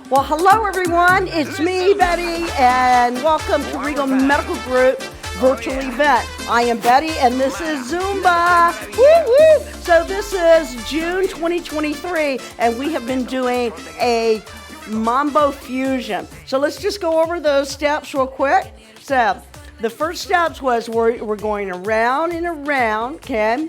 Well, hello everyone. It's me, Betty, and welcome to Regal Medical Group's virtual event. I am Betty, and this is Zumba. Woo woo! So this is June 2023, and we have been doing a Mambo Fusion. So let's just go over those steps real quick. So the first steps was we're going around and around, okay?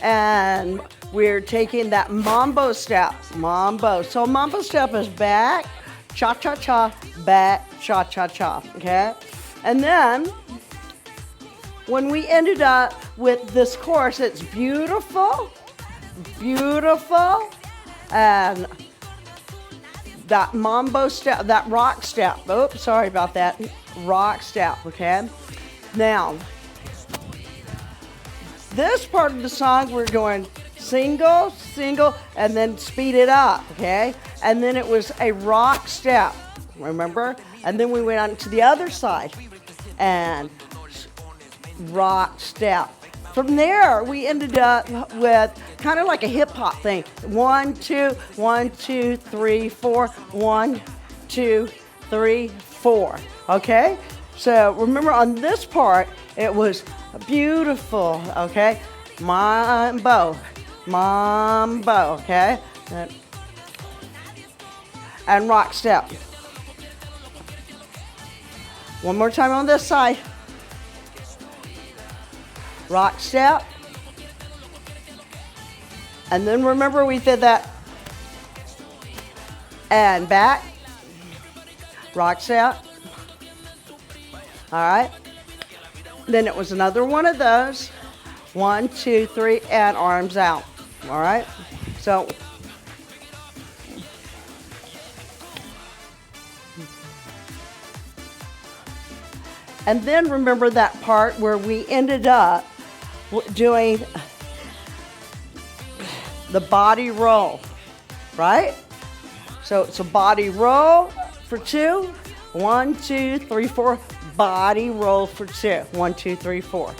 And we're taking that Mambo step, Mambo. So Mambo step is back, cha-cha-cha, back, cha-cha-cha, okay? And then when we ended up with this course, it's beautiful, beautiful, and that Mambo step, that rock step, oops, sorry about that, rock step, okay? Now, this part of the song, we're going single, single, and then speed it up, okay? And then it was a rock step, remember? And then we went on to the other side and rock step. From there, we ended up with kind of like a hip hop thing. 1, 2, 1, 2, 3, 4, 1, 2, 3, 4, okay? So remember on this part, it was beautiful, okay? Mambo, Mambo, okay? And rock step. One more time on this side. Rock step. And then remember we did that. And back. Rock step. All right. Then it was another one of those. 1, 2, 3, and arms out. All right. So and then remember that part where we ended up doing the body roll, right? So it's a body roll for 2. 1, 2, 3, 4. Body roll for 2. 1, 2, 3, 4.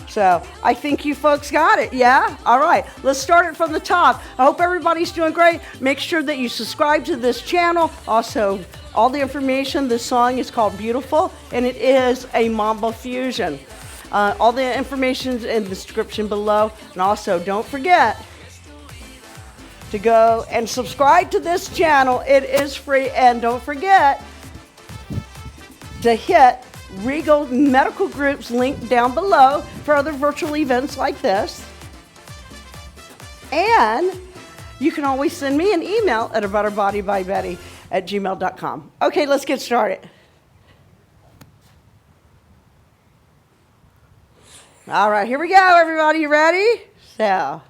So I think you folks got it, yeah? All right, let's start it from the top. I hope everybody's doing great. Make sure that you subscribe to this channel. Also, all the information, this song is called Beautiful, and it is a Mambo Fusion. All the information is in the description below. And also, don't forget to go and subscribe to this channel. It is free, and don't forget to hit Regal Medical Group's link down below for other virtual events like this. And you can always send me an email at abetterbodybybetty@gmail.com. Okay, let's get started. All right, here we go, everybody. You ready? So.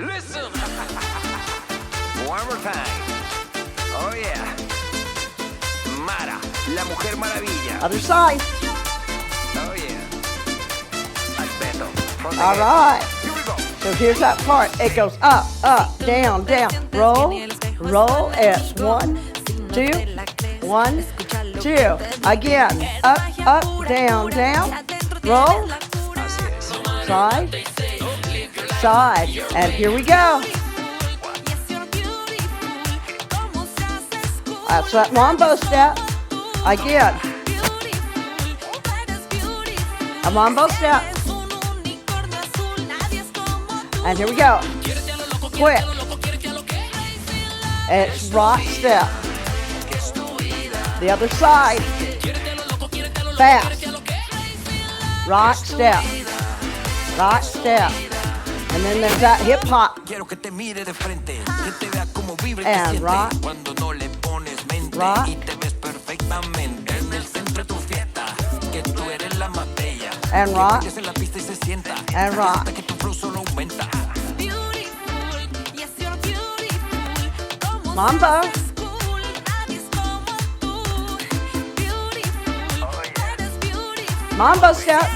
Listen. One more time. Oh, yeah. Mara, la Mujer Maravilla. Other side. Oh, yeah. Alberto. All right. Here we go. So here's that part. It goes up, up, down, down. Roll, roll. It's 1, 2, 1, 2. Again. Up, up, down, down. Roll. Side, side. And here we go. That's that Mambo step. Again. A Mambo step. And here we go. Quick. It's rock step. The other side. Fast. Rock step. Rock step. And then there's that hip hop. And rock. Rock. And rock. And rock. Mambo. Mambo step.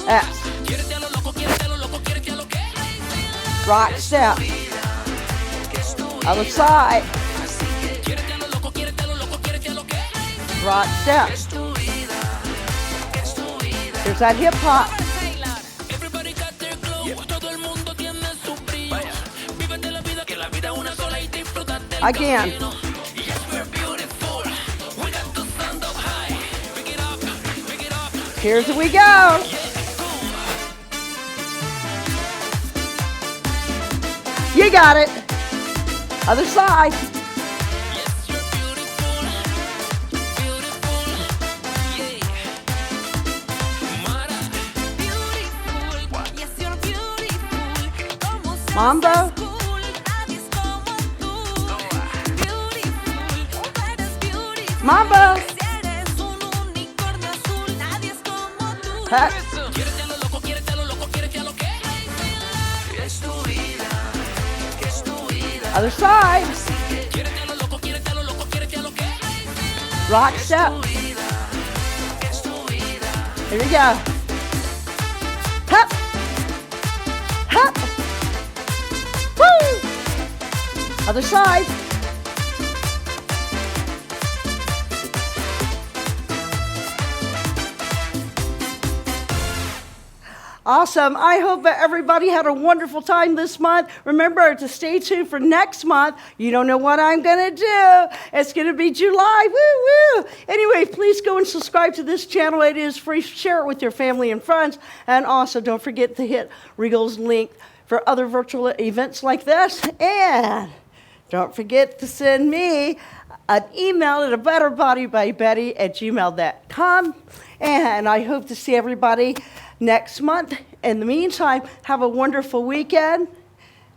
X. Rock step. Other side. Rock step. There's that hip hop. Again. Here's we go. You got it. Other side. Mambo. Mambo. Pat. Other side. Rock step. Here we go. Hop. Hop. Woo. Other side. Awesome. I hope that everybody had a wonderful time this month. Remember to stay tuned for next month. You don't know what I'm going to do. It's going to be July. Woo, woo. Anyway, please go and subscribe to this channel. It is free. Share it with your family and friends. And also don't forget to hit Regal's link for other virtual events like this. And don't forget to send me an email at abetterbodybybetty@gmail.com. And I hope to see everybody next month. In the meantime, have a wonderful weekend,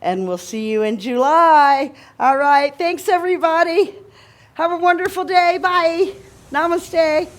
and we'll see you in July. All right. Thanks, everybody. Have a wonderful day. Bye. Namaste.